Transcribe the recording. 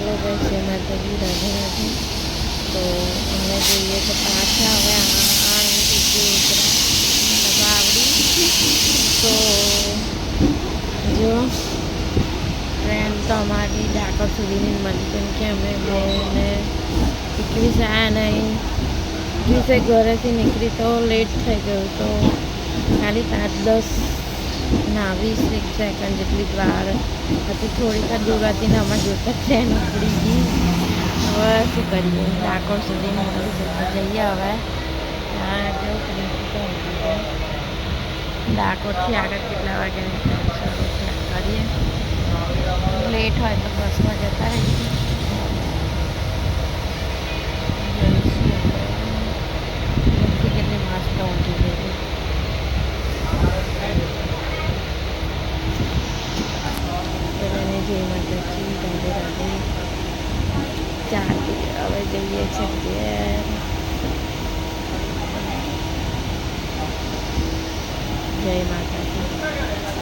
Hello guys, જય માતાજી, રાધે રાધે. તો અમે જઈએ તો પાછા હવે આણંદ બાવડી. તો જો ટ્રેન તો અમારી ડાકોર સુધીની મળી, કેમ કે અમે બેને 21 આવ્યા નહીં. 21 ઘરેથી નીકળી તો લેટ થઈ ગયું, તો ખાલી 20 સેકન્ડ જેટલી જ વાર હતી. થોડીક જ દૂર હતી ને અમારે જોતા ટ્રેન ઉપડી ગઈ. હવે શું કરીએ, ડાકોર સુધી મળી જતા જઈએ. હવે ડાકોરથી આગળ કેટલા વાગે કરીએ. લેટ હોય તો બસમાં જતા રહીએ. કેટલી મસ્ત ઊંઘી ગઈ. જય માતાજી, રાધે રાધે. ચાલતી હવે જઈએ છીએ ઘેર. જય માતા.